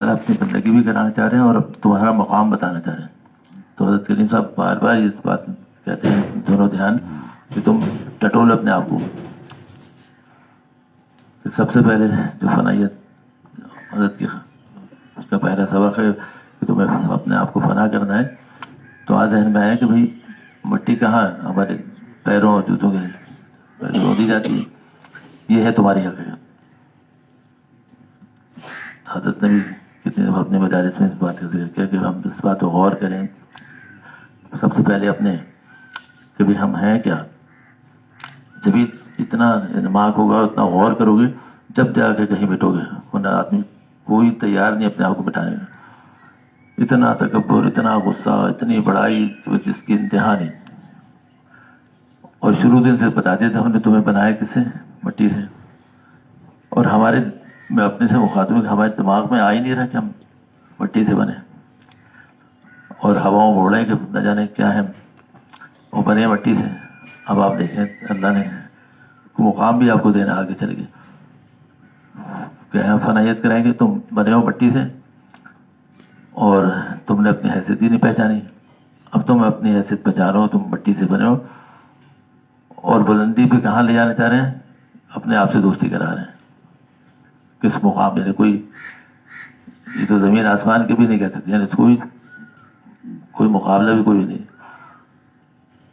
اپنی بندگی بھی کرانا چاہ رہے ہیں اور اب تمہارا مقام بتانا چاہ رہے ہیں. تو حضرت کریم صاحب بار بار اس بات کہتے ہیں دونوں دھیان کہ تم ٹٹول اپنے آپ کو. کہ سب سے پہلے جو فنائیت حضرت کی اس کا پہلا سبق ہے کہ تمہیں اپنے آپ کو فنا کرنا ہے. تو آج ذہن میں آیا کہ بھائی مٹی کہاں ہمارے پیروں اور جوتوں کے رو دی جاتی ہے. یہ ہے تمہاری حقیقت. حضرت نے بھی کتنے اپنے مدارس میں اس بات کا ذکر کیا کہ ہم اس بات کو غور کریں سب سے پہلے اپنے کہ بھی ہم ہیں کیا. جبھی اتنا دماغ ہوگا اتنا غور کرو گے جب جا کے کہیں مٹو گے. ورنہ آدمی کوئی تیار نہیں اپنے آپ کو مٹانے کا. اتنا تکبر، اتنا غصہ، اتنی بڑائی جس کی انتہا نہیں. اور شروع دن سے بتا دیا تھا ہم نے تمہیں بنایا کس سے؟ مٹی سے. اور ہمارے میں اپنے سے مخاطب ہوں کہ ہمارے دماغ میں آ ہی نہیں رہا کہ ہم مٹی سے بنے اور ہواؤں بول رہے ہیں کہ نہ جانے کیا ہے وہ بنے مٹی سے. اب آپ دیکھیں اللہ نے مقام بھی آپ کو دینا آگے چل کے کہ ہم فنائیت کرائیں گے تم بنے ہو مٹی سے اور تم نے اپنی حیثیت ہی نہیں پہچانی. اب تم اپنی حیثیت پہچانو تم مٹی سے بنے ہو اور بلندی پہ کہاں لے جانا چاہ رہے ہیں؟ اپنے آپ سے دوستی کرا رہے ہیں. کس مقام میں کوئی یہ تو زمین آسمان کے بھی نہیں کہہ سکتے یعنی کوئی مقابلہ بھی کوئی نہیں.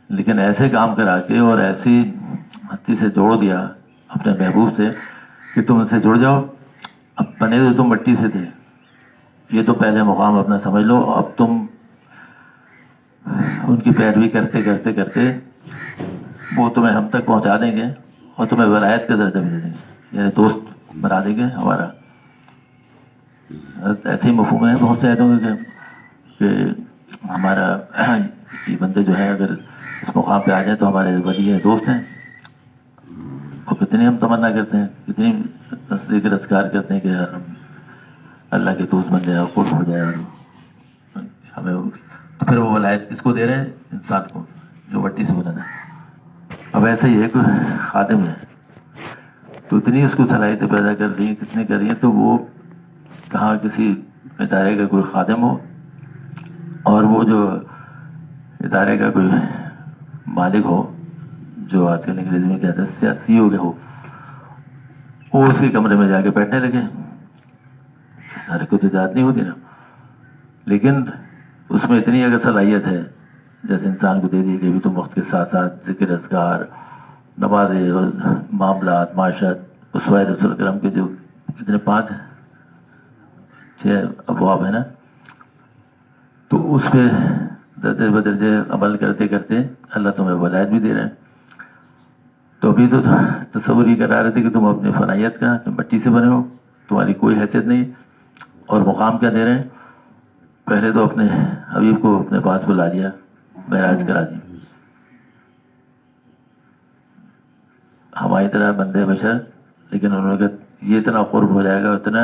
لیکن ایسے کام کرا کے اور ایسی ہستی سے جوڑ دیا اپنے محبوب سے کہ تم ان سے جڑ جاؤ. اب بنے تو تم مٹی سے تھے. یہ تو پہلے مقام اپنا سمجھ لو. اب تم ان کی پیروی کرتے کرتے کرتے وہ تمہیں ہم تک پہنچا دیں گے اور تمہیں ولایت کا درجہ بھی دے دیں گے یعنی دوست بنا دیں گے ہمارا. ایسے ہی مفہوم ہے بہت سے آیتوں کے کہ ہمارا یہ بندے جو ہے اگر اس مقام پہ آ جائیں تو ہمارے ولی ہیں، دوست ہیں. اور کتنی ہم تمنا کرتے ہیں، کتنی تصدیق اذکار کرتے ہیں کہ یار ہم اللہ کے دوست بن جائے اور قرب ہو جائے. اور ہمیں تو پھر وہ ولایت کس کو دے رہے ہیں؟ انسان کو جو مٹی سے بنا ہے. اب ایسا ہی ایک خادم ہے تو اتنی اس کو صلاحیتیں پیدا کر دی کتنے کر رہی ہیں تو وہ کہاں کسی ادارے کا کوئی خادم ہو اور وہ جو ادارے کا کوئی مالک ہو جو آج کل انگریزی میں کہتے ہیں سیاسی ہو گیا ہو وہ اس کے کمرے میں جا کے بیٹھنے لگے. سارے کو تو اجازت نہیں ہوتی نا لیکن اس میں اتنی اگر صلاحیت ہے جیسے انسان کو دے دی کہ بھی تم وقت کے ساتھ ساتھ ذکر اذکار نمازیں اور معاملات معاشرت اسوہ رسول کرم کے جو کتنے 5-6 ابواب ہیں نا تو اس پہ درجے بدرجے عمل کرتے کرتے اللہ تمہیں ولایت بھی دے رہے ہیں. تو ابھی تو تصور ہی کرا رہے تھے کہ تم اپنی فنائیت کا مٹی سے بنے ہو تمہاری کوئی حیثیت نہیں اور مقام کیا دے رہے ہیں. پہلے تو اپنے حبیب کو اپنے پاس بلا لیا معراج کرا دی. ہماری طرح بندے بشر لیکن انہوں نے کہا یہ اتنا قرب ہو جائے گا اتنا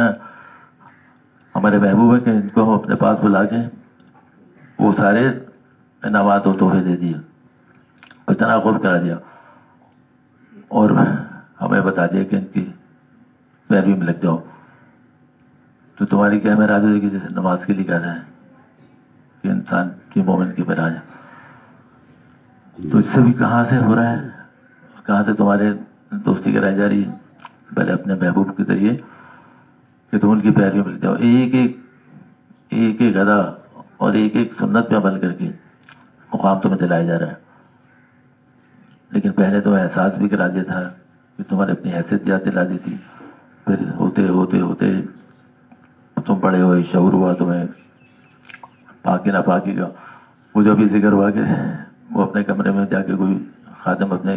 ہمارے محبوب ہے کہ ان کو ہم اپنے پاس بلا کے وہ سارے انعامات و تحفے دے دیے اتنا قرب کرا دیا اور ہمیں بتا دیا کہ ان کی پیروی میں لگ جاؤ. تو تمہاری کیا معراج ہو جائے گی جیسے نماز کے لیے کہہ رہے ہیں کہ انسان کی مومن کی معراج. تو اس سے بھی کہاں سے ہو رہا ہے کہاں سے تمہارے دوستی کرائی جا رہی ہے؟ پہلے اپنے محبوب کے ذریعے کہ تم ان کی پیروی میں لگ جاؤ. ایک ایک ادا اور ایک ایک سنت پہ عمل کر کے مقام تمہیں دلایا جا رہا ہے. لیکن پہلے تو احساس بھی کرا دیا تھا کہ تمہارے اپنی حیثیت یاد دلا دی تھی. پھر ہوتے ہوتے ہوتے تم بڑے ہوئے شعور ہوا تمہیں پاکی نہ پاکی کا. وہ جو بھی ذکر ہوا کہ وہ اپنے کمرے میں جا کے کوئی خادم اپنے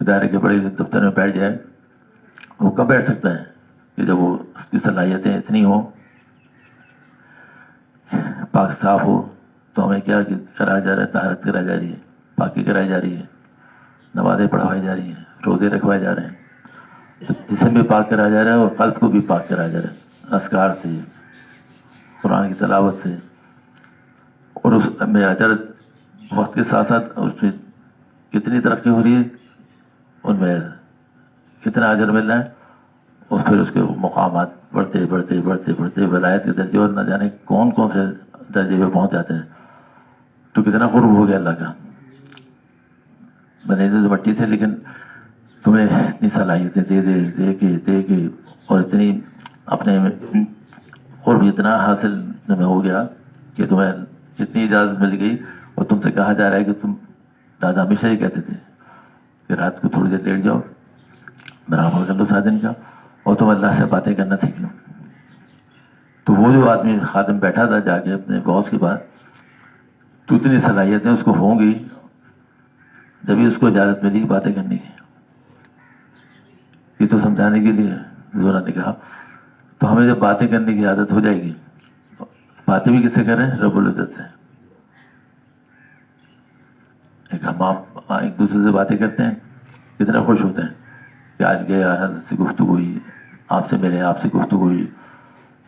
ادارے کے بڑے دفتر میں بیٹھ جائے وہ کب بیٹھ سکتا ہے کہ جب وہ اس کی صلاحیتیں اتنی ہوں پاک صاف ہو. تو ہمیں کیا کرایا جا رہا ہے؟ طہارت کرائی جا رہی ہے، پاکی کرائی جا رہی ہے، نمازیں پڑھوائی جا رہی ہیں، روزے رکھوائے جا رہے ہیں. جسم بھی پاک کرایا جا رہا ہے اور قلب کو بھی پاک کرایا جا رہا ہے اذکار سے قرآن کی تلاوت سے. اور اس میں اجر وقت کے ساتھ ساتھ اس میں کتنی ترقی ہو رہی ہے ان میں کتنا اجر مل رہا ہے اور پھر اس کے مقامات بڑھتے بڑھتے بڑھتے بڑھتے ولایت کے درجے اور نہ جانے کون کون سے درجے پہ پہنچ جاتے ہیں. تو کتنا قرب ہو گیا اللہ کا. بنے تو مٹی تھے لیکن تمہیں اتنی صلاحیتیں دے کے اور اتنی اپنے قرب اتنا حاصل میں ہو گیا کہ تمہیں اتنی اجازت مل گئی. اور تم سے کہا جا رہا ہے کہ تم دادا ہمیشہ ہی کہتے تھے کہ رات کو تھوڑی دیر لیٹ جاؤ، برابر کر لو 7 دن کا، اور تم اللہ سے باتیں کرنا سیکھ لو. تو وہ جو آدمی خادم بیٹھا تھا جا کے اپنے باس کے بعد، تو اتنی صلاحیتیں اس کو ہوں گی جبھی اس کو اجازت ملی باتیں کرنے کی. یہ تو سمجھانے کے لیے حضور نے کہا. تو ہمیں جب باتیں کرنے کی عادت ہو جائے گی، باتیں بھی کس سے کریں؟ رب العزت سے. ہم آپ ایک دوسرے سے باتیں کرتے ہیں، کتنا خوش ہوتے ہیں کہ آج گئے حضرت سے گفتگو ہوئی، آپ سے ملے، آپ سے گفتگو ہوئی،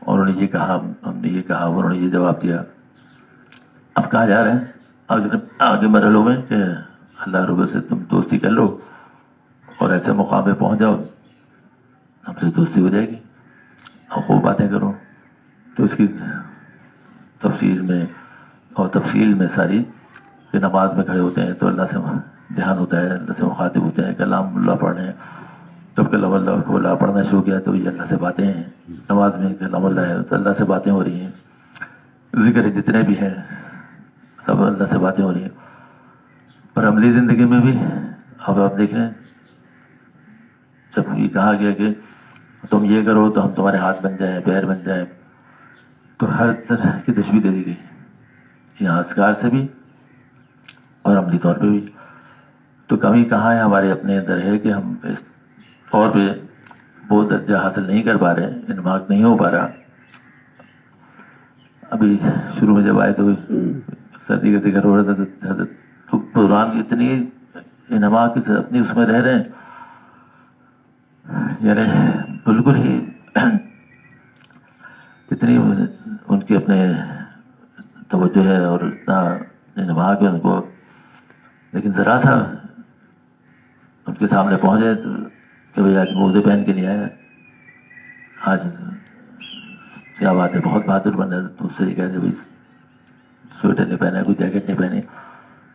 اور انہوں نے یہ کہا، ہم نے یہ کہا، انہوں نے یہ جواب دیا. اب کہاں جا رہے ہیں؟ آگے مرحلوں میں کہ اللہ رب سے تم دوستی کر لو اور ایسے مقام پہ پہنچ جاؤ ہم سے دوستی ہو جائے گی اور خوب باتیں کرو. تو اس کی تفسیر میں اور تفصیل میں ساری کہ نماز میں کھڑے ہوتے ہیں تو اللہ سے دھیان ہوتا ہے، اللہ سے مخاطب ہوتے ہیں، کلام اللہ پڑھ رہے ہیں. جب کلام اللہ کو اللہ پڑھنا شروع کیا تو یہ اللہ سے باتیں ہیں. نماز میں کلام اللہ ہے تو اللہ سے باتیں ہو رہی ہیں. ذکر جتنے بھی ہیں سب اللہ سے باتیں ہو رہی ہیں. پر عملی زندگی میں بھی اب آپ دیکھیں، جب یہ کہا گیا کہ تم یہ کرو تو ہم تمہارے ہاتھ بن جائیں، پیر بن جائیں، تو ہر طرح کی تشبیہ دے دی گئی، یہاں اذکار سے بھی اور عملی طور پہ بھی. تو کمی کہاں ہے ہمارے اپنے اندر ہے کہ ہم اس طور پہ وہ درجہ حاصل نہیں کر پا رہے، انماق نہیں ہو پا رہا. ابھی شروع میں جب آئے تو سردی کا ذکر ہو رہا تھا، حضرت قرآن اتنی انماق اپنی اس میں رہ رہے ہیں، یعنی بالکل ہی اتنی ان کی اپنے توجہ ہے اور اتنا انماق ہے ان کو. لیکن ذرا سا ان کے سامنے پہنچے تو کہ بھائی آج موزے پہن کے نہیں آیا، آج کیا بات ہے، بہت بہادر بن رہا ہے. تو اس سے یہ کہتے بھائی سویٹر نہیں پہنا، کوئی جیکٹ نہیں پہنی.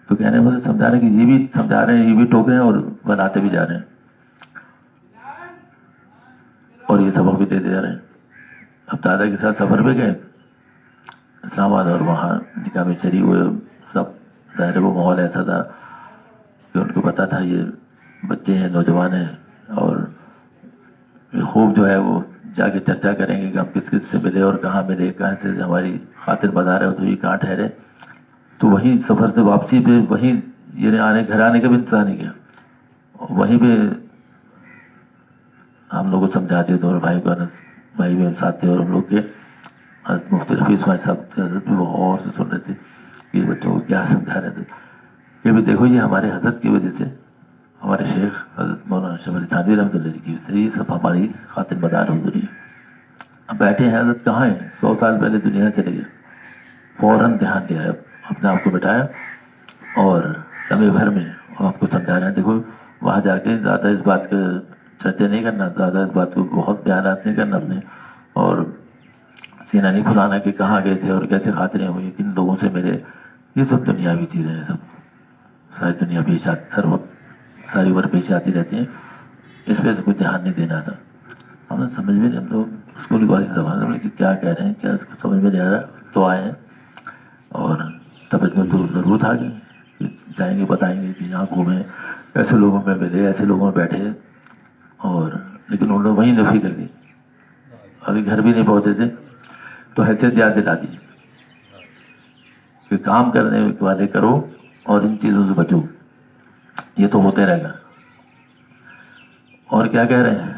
تو کہنے مجھے سمجھا رہے ہیں کہ یہ بھی سمجھا رہے ہیں، یہ بھی ٹوک رہے ہیں اور بناتے بھی جا رہے ہیں اور یہ سبق بھی دیتے جا رہے ہیں. اب دادا کے ساتھ سفر پہ گئے اسلام آباد اور وہاں نکاح میں شریک ہوئے. سب ظاہر وہ ماحول ایسا تھا کہ ان کو پتا تھا یہ بچے ہیں، نوجوان ہیں، اور خوب جو ہے وہ جا کے چرچا کریں گے کہ ہم کس کس سے ملے اور کہاں ملے، کہاں سے ہماری خاطر بازار ہے تو یہ کہاں ٹھہرے. تو وہیں سفر سے واپسی پہ وہیں یہ گھر آنے کا بھی انتظار نہیں کیا، وہیں پہ ہم لوگ کو سمجھا دیا. دونوں بھائی کو بھائی بھی ساتھ تھے اور ہم لوگ کے حضرت مفتی رفیع اسماعیل صاحب تھے. حضرت بھی وہ غور سے سن رہے تھے کہ بچوں کو کیا سمجھا رہے تھے کہ بھی دیکھو یہ ہمارے حضرت کی وجہ سے، ہمارے شیخ حضرت مولانا اشرف علی تھانوی رحمۃ اللہ کی وجہ سے یہ سب ہماری خاطر مدار ہو رہی ہے. اب بیٹھے ہیں حضرت کہاں ہیں، 100 سال پہلے دنیا چلے گئے. فوراً دھیان دیا، اپنے آپ کو بٹھایا اور لمحے بھر میں آپ کو سمجھا رہے ہیں دیکھو وہاں جا کے زیادہ اس بات کا چرچا نہیں کرنا، زیادہ اس بات کو بہت بیانات نہیں کرنا اپنے، اور سینہ نہیں کھلانا کہ کہاں گئے تھے اور کیسے خاطریں ہوئی، کن لوگوں سے ملے. یہ سب دنیاوی چیزیں ہیں، سب ساری دنیا پیش آتی، ہر وقت ساری عمر پیش آتی رہتی ہیں. اس پہ کوئی دھیان نہیں دینا تھا. ہمیں سمجھ میں نہیں، ہم لوگ اسکول کی زبان میں کہ کیا کہہ رہے ہیں، کیا اس کو سمجھ میں نہیں آ رہا. تو آئے ہیں اور طبیعت میں تو ضرورت آ گئی کہ جائیں گے، بتائیں گے کہ یہاں گھومیں، ایسے لوگوں میں ملے، ایسے لوگوں میں بیٹھے. اور لیکن انہوں نے وہیں نفی کر دی، ابھی گھر بھی نہیں پہنچے تھے تو حیثیت یاد دلا دی کہ کام کرنے والے کرو اور ان چیزوں سے بچو، یہ تو ہوتے رہے گا. اور کیا کہہ رہے ہیں،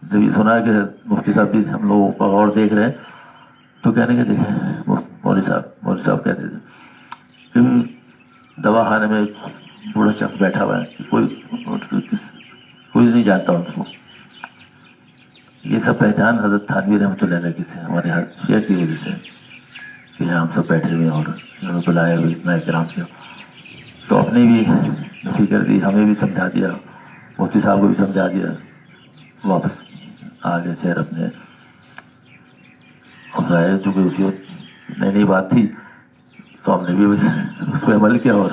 جب یہ سنا کہ مفتی صاحب بھی ہم لوگوں کا غور دیکھ رہے ہیں تو کہنے کے دیکھیں مولوی صاحب کہتے تھے کہ دوا خانے میں ایک بوڑھا شخص بیٹھا ہوا ہے، کوئی نہیں جانتا ان کو. یہ سب پہچان حضرت تھانوی رحمۃ اللہ علیہ کی سے، ہمارے شیخ کی وجہ سے کہ یہاں ہم سب بیٹھے ہوئے اور انہوں نے بلایا ہوئے، اتنا احترام کیا. تو اپنے بھی نفی کر دی، ہمیں بھی سمجھا دیا، مفتی صاحب کو بھی سمجھا دیا. واپس آ گئے شہر اپنے. اور ظاہر چونکہ اسی وقت نئی نئی بات تھی تو ہم نے بھی اس پہ عمل کیا، اور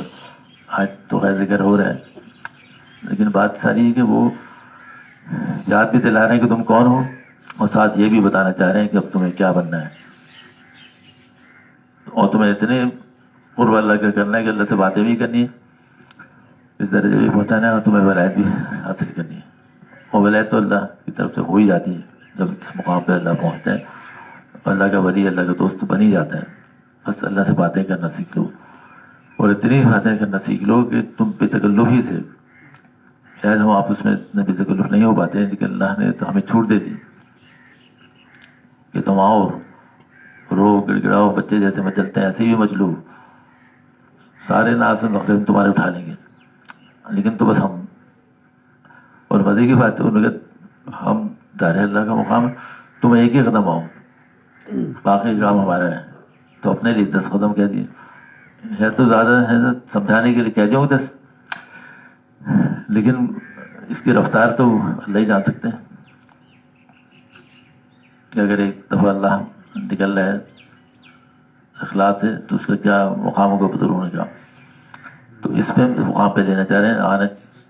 آج تو خیر ذکر ہو رہا ہے. لیکن بات ساری ہے کہ وہ یاد بھی دلا رہے ہیں کہ تم کون ہو، اور ساتھ یہ بھی بتانا چاہ رہے ہیں کہ اب تمہیں کیا بننا ہے، اور تمہیں اتنے قرب اللہ کا کرنا ہے کہ اللہ سے باتیں بھی کرنی ہے، اس درجے بھی پہنچانا ہے، اور تمہیں ولایت بھی حاصل کرنی ہے. اور ولایت تو اللہ کی طرف سے ہو ہی جاتی ہے جب اس مقام پہ اللہ پہنچتے ہیں. اللہ کا ولی، اللہ کا دوست بن ہی جاتا ہے. بس اللہ سے باتیں کرنا سیکھ لو، اور اتنی باتیں کرنا سیکھ لو کہ تم بے تکلف ہی سے، شاید ہم آپس میں اتنے بے تکلف نہیں ہو پاتے ہیں، لیکن اللہ نے تو ہمیں چھوٹ دے دی کہ تم آؤ، رو گڑ گڑاؤ، بچے جیسے مچلتے ہیں ایسے ہی مچلو، سارے ناز و نخرے تمہارے اٹھا لیں گے. لیکن تو بس ہم، اور مزے کی بات ہے ہم دار اللہ کا مقام، تم ایک ہی قدم آؤ، باقی کام ہمارا ہے. تو اپنے لیے 10 قدم کہہ دیے، ہے تو زیادہ ہے سمجھانے کے لیے کہہ دوں 10، لیکن اس کی رفتار تو اللہ ہی جان سکتے ہیں کہ اگر ایک دفعہ اللہ نکل رہا ہے اخلاص ہے تو اس کا کیا مقام ہوگا بدر ہونے کا. تو اس پہ مقام پہ لینا چاہ رہے ہیں، آنا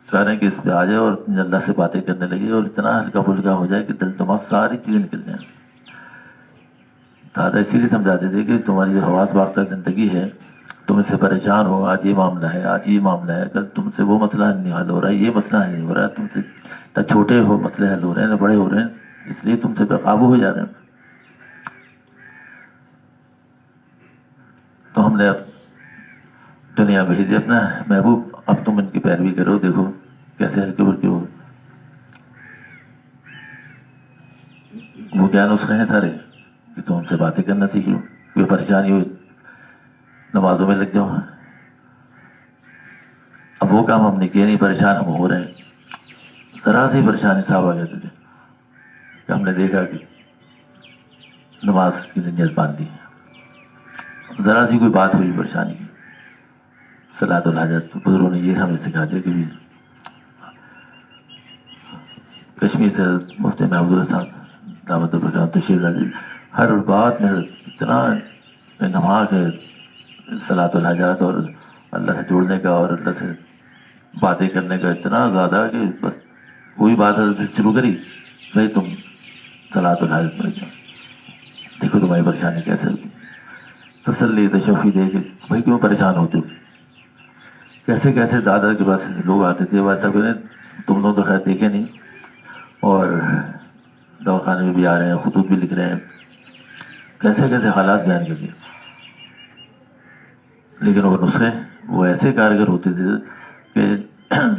چاہ رہے ہیں کہ اس پہ آ جائے اور اللہ سے باتیں کرنے لگے، اور اتنا ہلکا پھلکا ہو جائے کہ دل دماغ ساری چیزیں نکل جائیں. دادا اسی لیے سمجھاتے تھے کہ تمہاری جو حواس باختہ زندگی ہے، تم اس سے پریشان ہو، آج یہ معاملہ ہے، آج یہ معاملہ ہے، کل تم سے وہ مسئلہ نہیں حل ہو رہا ہے، یہ مسئلہ نہیں ہو رہا ہے، تم سے نہ چھوٹے ہو مسئلے حل ہو رہے ہیں نہ بڑے ہو رہے ہیں، اس لیے تم سے بے قابو ہو جا رہے ہیں. تو ہم نے اب دنیا بھیجی اپنا محبوب، اب تم ان کی پیروی کرو، دیکھو کیسے ہلکے پھلکے ہو. وہ کیا نسخے ہیں سارے کہ تم سے باتیں کرنا سیکھ لو، کوئی پریشانی ہو نمازوں میں لگ جاؤ. اب وہ کام ہم نے کیے نہیں، پریشان ہم ہو رہے ہیں. ذرا سی پریشانی صاحب آ گئے تھے کہ ہم نے دیکھا کہ نماز کی نیت باندھ دی، ذرا سی کوئی بات ہوئی پریشانی کی، صلاۃ الحاجت. بزرگوں نے یہ ہمیں سکھا دیا کہ کشمیر سے مفتی محمود اللہ صاحب دعوت البرکات تشریف لاتے، ہر بات میں اتنا نماز ہے، صلاۃ الحاجات اور اللہ سے جوڑنے کا اور اللہ سے باتیں کرنے کا اتنا زیادہ کہ بس کوئی بات شروع کری، بھائی تم صلاۃ الحاجت میں جاؤ، دیکھو تمہاری پریشانی کیسے ہوتی. تسلی تشفی دے کے بھائی کیوں پریشان ہوتے ہو. کیسے کیسے دادا کے پاس لوگ آتے تھے، ویسا کہ تم لوگ تو خیر دیکھے نہیں، اور دواخانے میں بھی آ رہے ہیں، خطوط بھی لکھ رہے ہیں، کیسے کیسے حالات بیان کر دیے. لیکن وہ نسخے وہ ایسے کارگر ہوتے تھے کہ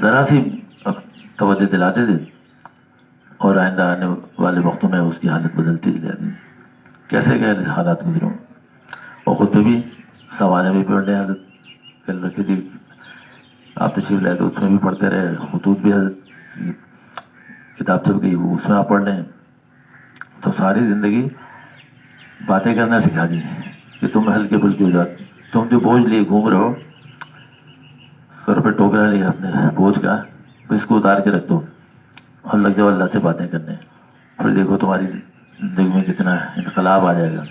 ذرا سی توجہ دلاتے تھے اور آئندہ آنے والے وقتوں میں اس کی حالت بدلتی جاتی. کیسے کیسے حالات گزروں. اور خود پہ بھی سوانے بھی پڑھ رہے، حضرت کل رکھی تھی آپ تشریف لائے تو اس میں بھی پڑھتے رہے، خطوط بھی حضرت کتاب چل گئی وہ اس میں آپ پڑھ رہے ہیں. تو ساری زندگی باتیں کرنا سکھا دی کہ تم ہلکے پھلکے ہو جاتے. تم جو بوجھ لیے گھوم رہے ہو، سر پہ ٹوکرا لیا اپنے بوجھ کا، اس کو اتار کے رکھ دو اور لگ جاؤ اللہ سے باتیں کرنے. پھر دیکھو تمہاری زندگی میں کتنا انقلاب آ جائے گا.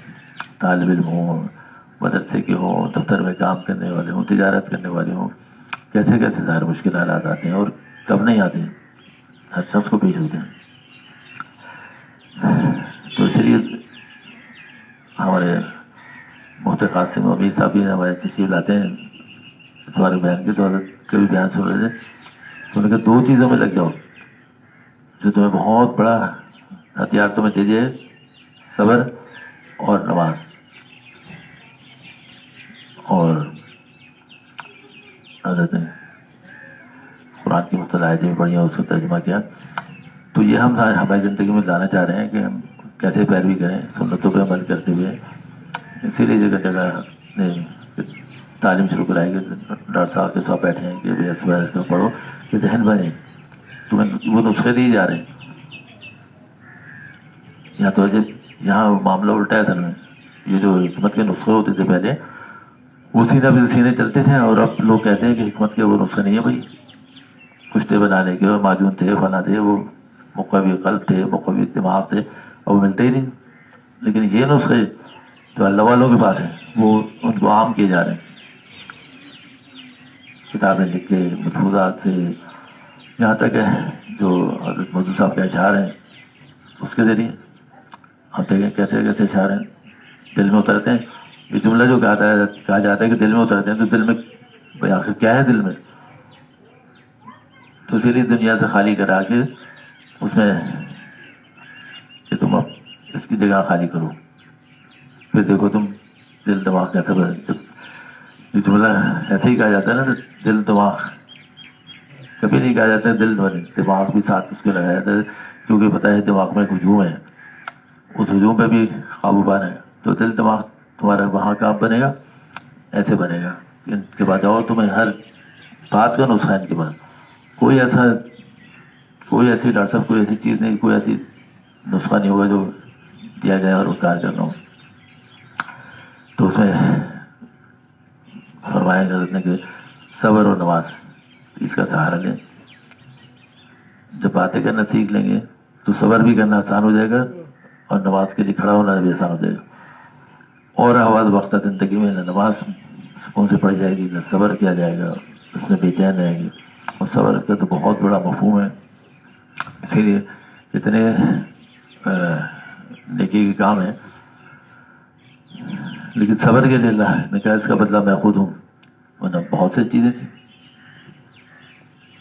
طالب علم ہوں، مدرسے کے ہوں، دفتر میں کام کرنے والے ہوں، تجارت کرنے والے ہوں، کیسے کیسے ظاہر مشکلات آتے ہیں اور کب نہیں آتے ہیں، ہر شخص کو پیش ہوتے ہیں. تو اس لیے ہمارے مفتی قاسم امیر صاحب بھی ہمارے تشریف لاتے ہیں اس بارے بیان کے، تو حضرت کبھی بیان سن رہے تھے تو انہوں نے کہا 2 چیزوں میں لگ جاؤ جو تمہیں بہت بڑا ہتھیار تمہیں دے دے، صبر اور نماز. اور حضرت نے قرآن کی مختلف آیتیں بھی پڑھی ہیں، اس کا ترجمہ کیا. تو یہ ہم ہماری زندگی میں لانا چاہ رہے ہیں کہ ہم کیسے پیروی کریں سنتوں پہ عمل کرتے ہوئے. اسی لیے جگہ جگہ نے تعلیم شروع کرائی کہ ڈاکٹر صاحب کے ساتھ بیٹھے ہیں کہ اس میں پڑھو کہ ذہن بنے. تمہیں وہ نسخے دیے جا رہے ہیں. یا تو جب یہاں معاملہ الٹا ہے سر میں، یہ جو حکمت کے نسخے ہوتے تھے پہلے وہ سینے چلتے تھے، اور اب لوگ کہتے ہیں کہ حکمت کے وہ نسخے نہیں ہے بھائی، کشتے بنانے کے معجون تھے، فنا تھے، وہ مقوی قلب تھے، مقوی دماغ تھے، اور وہ ملتے ہی نہیں. لیکن یہ نسخے جو اللہ والوں کے پاس ہیں وہ ان کو عام کیے جا رہے ہیں، کتابیں لکھ کے ملفوظات سے، یہاں تک ہے جو حضرت مودودی صاحب کے اشعار ہیں اس کے ذریعے آپ دیکھیں کیسے کیسے اشعار ہیں دل میں اترتے ہیں. یہ جملہ جو کہا جاتا ہے کہ دل میں اترتے ہیں، تو دل میں بھئی آخر کیا ہے دل میں؟ تو اسی لیے دنیا سے خالی کرا کے اس میں کہ تم اب اس کی جگہ خالی کرو، پھر دیکھو تم دل دماغ کیسے بدل. جب یہ جملہ ایسے ہی کہا جاتا ہے نا، دل دماغ کبھی نہیں کہا جاتا ہے دل دماغ بھی ساتھ اس کے لگایا جاتا ہے، کیونکہ پتہ ہے دماغ میں ایک ہجوم ہے، اس ہجوم پہ بھی قابو پانا ہے. تو دل دماغ تمہارا وہاں کام بنے گا، ایسے بنے گا. ان کے بعد جاؤ تمہیں ہر بات کا نسخہ ان کے بعد کوئی ایسی ڈاکٹر صاحب کوئی ایسی چیز نہیں، کوئی ایسی نسخہ نہیں ہوگا جو دیا جائے اور کار کرنا ہو. تو اس میں فرمایا حضرت نے کہ صبر اور نماز اس کا سہارا لیں. جب باتیں کرنا سیکھ لیں گے تو صبر بھی کرنا آسان ہو جائے گا اور نماز کے لیے کھڑا ہونا بھی آسان ہو جائے گا. اور آواز وقت زندگی میں نہ نماز سکون سے پڑھ جائے گی نہ صبر کیا جائے گا، اس میں بے چین رہے گی. اور صبر کا تو بہت بڑا مفہوم ہے، اسی لیے اتنے نیکی کے کام ہیں. لیکن صبر کے لیے اللہ نے کہا اس کا بدلہ میں خود ہوں، ورنہ بہت سی چیزیں تھیں.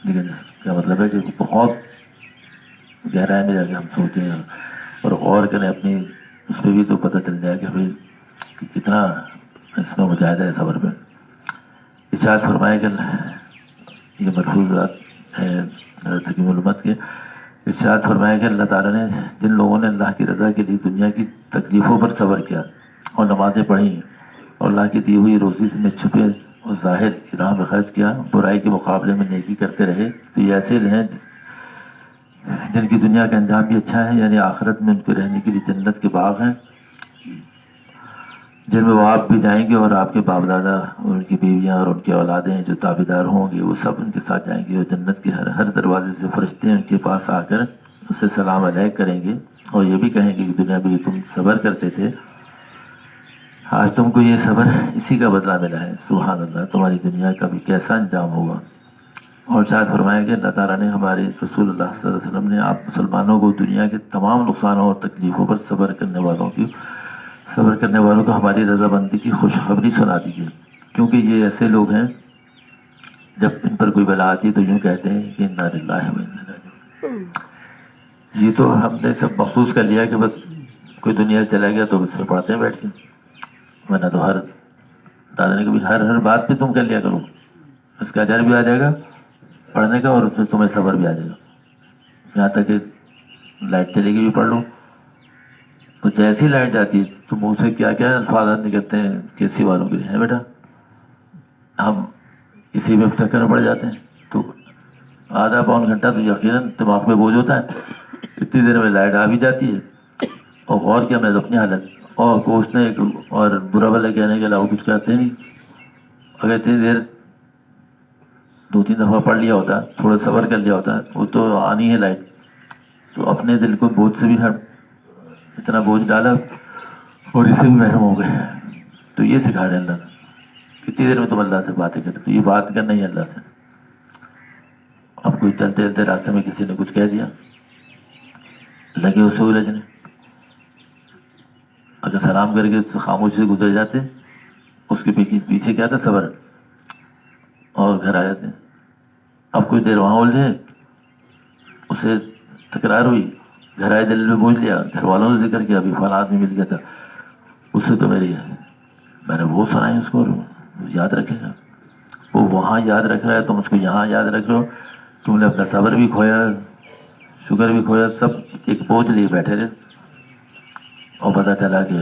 لیکن اس کا مطلب ہے کہ بہت گہرائی میں جا کے ہم سوچیں اور غور کریں اپنی، اس پہ بھی تو پتہ چل جائے کہ بھائی کہ کتنا اس میں مجاہدہ ہے صبر پہ. ارشاد فرمائے کہ یہ ملفوظات ہیں حضرت حکیم الامت کے. ارشاد فرمایا کہ اللہ تعالیٰ نے جن لوگوں نے اللہ کی رضا کے لیے دنیا کی تکلیفوں پر صبر کیا اور نمازیں پڑھی اور اللہ کی دی ہوئی روزی میں چھپے اور ظاہر کی راہ میں خرچ کیا، برائی کے مقابلے میں نیکی کرتے رہے، تو یہ ایسے ہیں جن کی دنیا کا انجام بھی اچھا ہے، یعنی آخرت میں ان کے رہنے کے لیے جنت کے باغ ہیں جن میں وہ آپ بھی جائیں گے اور آپ کے باپ دادا اور ان کی بیویاں اور ان کے اولادیں جو تابعدار ہوں گے وہ سب ان کے ساتھ جائیں گے. اور جنت کے ہر دروازے سے فرشتے ان کے پاس آ کر اسے سلام علیک کریں گے اور یہ بھی کہیں گے کہ دنیا میں تم صبر کرتے تھے، آج تم کو یہ صبر اسی کا بدلہ ملا ہے. سبحان اللہ، تمہاری دنیا کا بھی کیسا انجام ہوگا. اور شاید فرمایا کہ اللہ تعالیٰ نے ہمارے رسول اللہ صلی اللہ علیہ وسلم نے آپ مسلمانوں کو دنیا کے تمام نقصانوں اور تکلیفوں پر صبر کرنے والوں کو ہماری رضامندی کی خوشخبری سنا دیجیے، کیونکہ یہ ایسے لوگ ہیں جب ان پر کوئی بلا آتی ہے تو یوں کہتے ہیں کہ انا للہ و انا الیہ راجعون. یہ تو ہم نے سب محسوس کر لیا کہ بس کوئی دنیا سے چلا گیا تو اس میں پڑھتے ہیں بیٹھ کے، ورنہ تو ہر دادا نے کبھی ہر بات پہ تم کر لیا کرو، اس کا اجر بھی آ جائے گا پڑھنے کا اور اس میں تمہیں صبر بھی آ جائے گا. یہاں تک کہ لائٹ چلے گی بھی پڑھ لو، تو جیسی لائٹ جاتی ہے تو منہ سے کیا کیا الفاظ نکلتے ہیں کیسی والوں کے لیے ہیں بیٹا، ہم اسی میں چکر میں پڑ جاتے ہیں. تو آدھا پون گھنٹہ تو یقیناً دماغ میں بوجھ ہوتا ہے، اتنی دیر میں لائٹ آ بھی جاتی ہے اور غور کیا میں اپنی حالت اور کوسنے اور برا بھلا کہنے کے علاوہ کچھ کہتے نہیں. اگر اتنی دیر 2-3 دفعہ پڑھ لیا ہوتا، تھوڑا صبر کر لیا ہوتا، وہ تو آنی ہے لائٹ، تو اپنے دل کو بوجھ سے بھی اتنا بوجھ ڈالا اور اسے بھی محروم ہو گئے. تو یہ سکھا رہے اللہ نے، اتنی دیر میں تم اللہ سے باتیں کرتے، تو یہ بات کرنا ہی اللہ سے. اب کوئی چلتے چلتے راستے میں کسی نے کچھ کہہ دیا، لگے اسے الجھنے، اگر سلام کر کے خاموشی سے گزر جاتے، اس کے پیچھے کیا تھا صبر، اور گھر آ جاتے. اب کوئی دیر وہاں الجھے، اسے تکرار ہوئی، گھر آئے دل میں بوجھ لیا، گھر والوں نے ذکر کیا ابھی فلاں آدمی مل گیا تھا، اس سے تو میں نے وہ سنائی اس کو، یاد رکھے گا. وہ وہاں یاد رکھ رہا ہے، تم اس کو یہاں یاد رکھ رہے ہو. تم نے اپنا صبر بھی کھویا، شکر بھی کھویا، سب ایک بوجھ لیے بیٹھے رہے. اور پتہ چلا کہ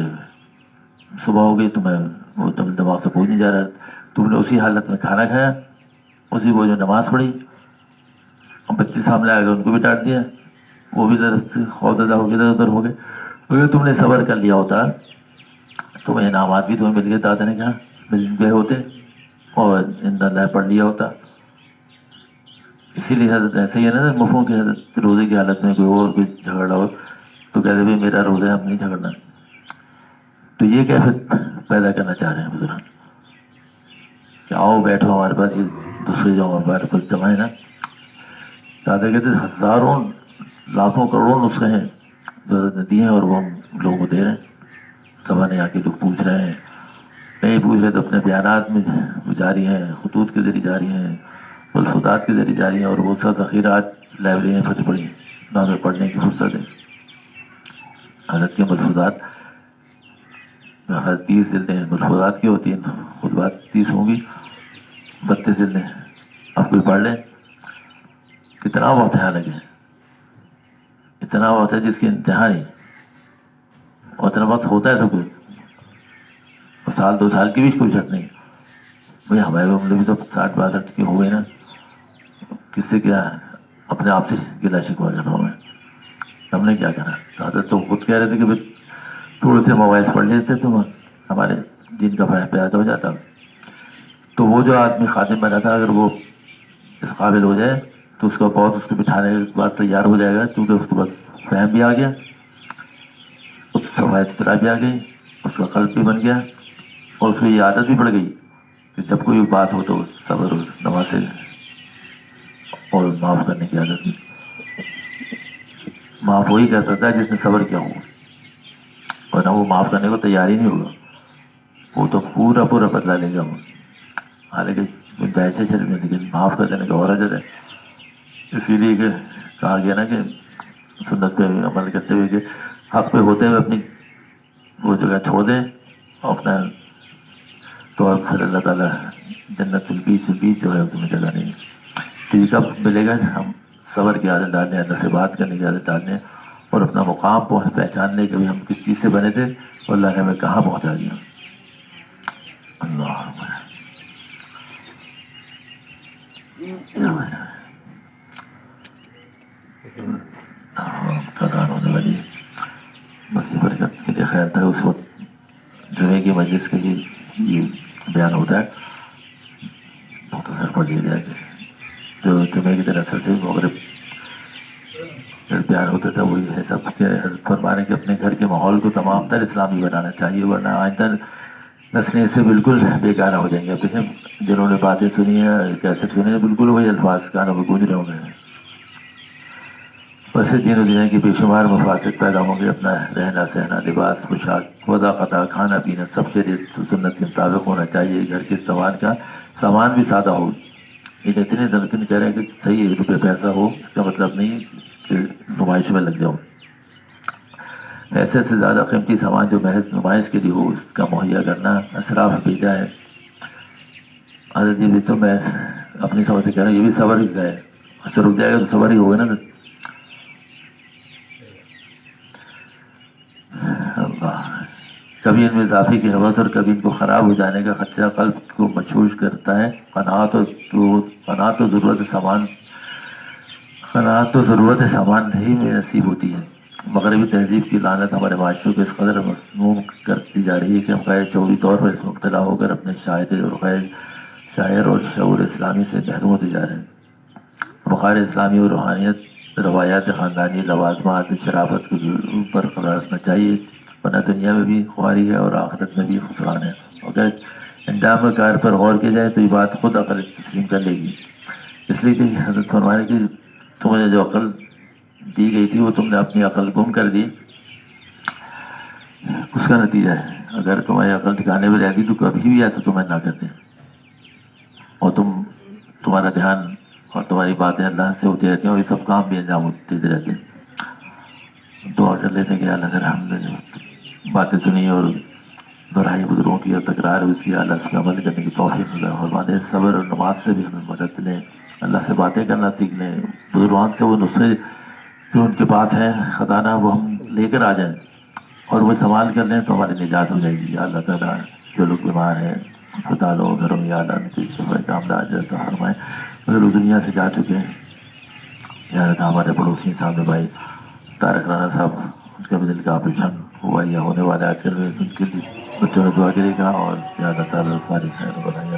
صبح ہو گئی، وہ تم دماغ سے بوجھ نہیں جا رہا، تم نے اسی حالت میں کھانا کھایا، اسی بوجھ میں نماز پڑھی، اور بچے سامنے آ گئے ان کو بھی ڈانٹ دیا، وہ بھی خوفزدہ ہو گئے، ادھر ہو گئے. اگر تم نے صبر کر لیا ہوتا تمہیں انعامات بھی تمہیں مل گئے، دادا نے کہا مل گئے ہوتے، اور اللہ پڑھ لیا ہوتا. اسی لیے حضرت ایسے ہی ہے نا مفہوم کی حضرت روزے کی حالت میں کوئی اور کوئی جھگڑا ہو تو کہتے بھائی میرا روزہ ہے، ہم نہیں جھگڑنا. تو یہ کیفیت پیدا کرنا چاہ رہے ہیں بزرگ کہ آؤ بیٹھو ہمارے پاس، یہ دوسرے جو ہمارے پاس جمع ہے نا، دادا کہتے ہیں ہزاروں لاکھوں کروڑوں نسخے ہیں جو حضرت نے دیے ہیں اور وہ ہم لوگوں کو دے رہے ہیں. زمانے آ کے لوگ پوچھ رہے ہیں، نہیں پوچھ رہے تو اپنے بیانات میں جاری ہیں، خطوط کے ذریعے جاری ہیں، ملفوظات کے ذریعے جاری ہیں، اور وہ سب ذخیرات لائبریری میں پھر پڑی نہ ہمیں پڑھنے کی فرصت ہے. حضرت کے ملفوظات 30 جلدیں ملفوظات کی ہوتی ہیں، خطبات 30 ہوں گی، 32 جلدیں. اب کوئی پڑھ لے، کتنا وقت ہے لگے، اتنا وقت ہے جس کی انتہا نہیں، اور اتنا وقت ہوتا ہے سب کچھ، اور سال 2 سال کی بھی کوئی شرط نہیں. بھائی ہمارے عمر بھی تو 60-62 کے ہو گئے نا، کس سے کیا اپنے آپ سے گلا شکوا کر رہا ہوں میں، ہم نے کیا کرا. حضرت تو خود کہہ رہے تھے کہ بھائی تھوڑے سے موبائل پڑھ لیتے تو ہمارے دین کا فہم پیدا ہو جاتا. تو وہ جو آدمی خادم بنا تھا، اگر وہ اس قابل ہو جائے تو اس کا بہت اس کو بٹھانے کے بعد تیار ہو جائے گا، کیونکہ اس کے بعد فہم بھی آ گیا، اس صفائی ستھرا بھی آ گئی، اس کا قلب بھی بن گیا، اور اس کو یہ عادت بھی پڑ گئی کہ جب کوئی بات ہو تو صبر اور نماز اور معاف کرنے کی عادت بھی. معاف وہی کر سکتا ہے جس نے صبر کیا ہو، ورنہ وہ معاف کرنے کو تیار ہی نہیں ہوگا، وہ تو پورا پورا بدلا لے گا وہ. حالانکہ گنجائش ہے شریر میں، لیکن معاف کر دینے کا اور اجر ہے. اسی لیے کہ کہا گیا نا کہ سنت پہ عمل کرتے ہوئے کہ حق پہ ہوتے ہوئے اپنی وہ جگہ چھوڑ دیں، اور اپنا تو پھر اللہ تعالیٰ جنت البیچ جو ہے تمہیں جگہ نہیں. تو یہ کب ملے گا؟ ہم صبر کی عادت ڈالنے، اللہ سے بات کرنے کی عادت ڈالنے، اور اپنا مقام پہچاننے کہ ہم کس چیز سے بنے تھے اور اللہ نے ہمیں کہاں پہنچا دیا. اللہ تھکان ہونے والی مسیح برکت کے لیے خیال تھا. اس وقت جمعے کی مجلس کے یہ بیان ہوتا ہے، مختصر پڑھ لیا جائے کہ جو جمعے کی طرف سے مغرب بیان ہوتا تھا وہی ہے سب کے. حضرت فرمانے کہ اپنے گھر کے ماحول کو تمام تر اسلامی بنانا چاہیے، ورنہ آئندہ نسلیں سے بالکل بیکار ہو جائیں گے. اب دیکھیں جنہوں نے باتیں سنی ہیں، کیسے سنی ہیں، بالکل وہی الفاظ کانوں میں گونج رہے ہوں گے. ویسے دین و دنیا کے بے شمار مفاسد پیدا ہوں گے. اپنا رہنا سہنا، لباس، پوشاک، وضع قطع، کھانا پینا سب شریعت سنت کے مطابق ہونا چاہیے. گھر کے سامان بھی سادہ ہو. یہ اتنے دلکن کہہ رہے ہیں کہ صحیح روپے پیسہ ہو، اس کا مطلب نہیں کہ نمائش میں لگ جاؤ. ایسے سے زیادہ قیمتی سامان جو محض نمائش کے لیے ہو، اس کا مہیا کرنا اسراف بھیجا ہے. حضرت یہ بھی تو میں اپنی سمجھ سے کہہ رہا ہوں، یہ بھی صبر رک جائے. اچھا رک جائے گا تو صبر ہی ہوگا نا. کبھی ان میں اضافی کی حوث اور کبھی ان کو خراب ہو جانے کا خدشہ قلب کو مشوش کرتا ہے. قناعت و ضرورت سامان نہیں میں نصیب ہوتی ہے. مغربی تہذیب کی لعنت ہمارے معاشرے کو اس قدر مسموم کرتی جا رہی ہے کہ ہم غیر شعوری طور پر اس مبتلا ہو کر اپنے شاعر اور شعور اسلامی سے محروم ہوتے جا رہے ہیں. بخار اسلامی اور روحانیت، روایات خاندانی، لوازمات، شرافت کو برقرار رکھنا چاہیے، ورنہ دنیا میں بھی خواری ہے اور آخرت میں بھی خسران ہے. اگر انجام کار پر غور کیا جائے تو یہ بات خود عقل تسلیم کر لے گی. اس لیے کہ حضرت فرمانے کی تمہیں جو عقل دی گئی تھی وہ تم نے اپنی عقل گم کر دی، اس کا نتیجہ ہے. اگر تمہاری عقل ٹھکانے میں رہتی تو کبھی بھی ایسا تمہیں نہ کرتے، اور تمہارا دھیان اور تمہاری باتیں اللہ سے ہوتی رہتی ہیں، اور یہ سب کام بھی انجام ہوتے رہتے ہیں. دعا کر لیتے کہ اللہ اگر ہم نے جو باتیں سنی اور دہرائی بزرگوں کی اور تکرار اس کی اللہ سے عمل کرنے کی توفیق فرما دے. صبر اور نماز سے بھی ہمیں مدد لیں، اللہ سے باتیں کرنا سیکھ لیں. بزرگان سے وہ نسخے جو ان کے پاس ہیں خزانہ وہ ہم لے کر آ جائیں اور وہ استعمال کر لیں تو ہماری نجات ہو جائے گی. یا اللہ تعالیٰ جو لوگ بیمار ہیں اسپتالوں گھروں میں، یا اللہ کامدار فرمائیں. مگر وہ دنیا سے جا چکے ہیں، یا اللہ ہمارے پڑوسی سامنے بھائی طارق رانا صاحب، ان کا بھی دل کا آپریشن ہوا یا ہونے والا آج کل ان کے بچوں نے دعا کرے گا، اور یا اللہ تعالیٰ ساری خیر بنائی.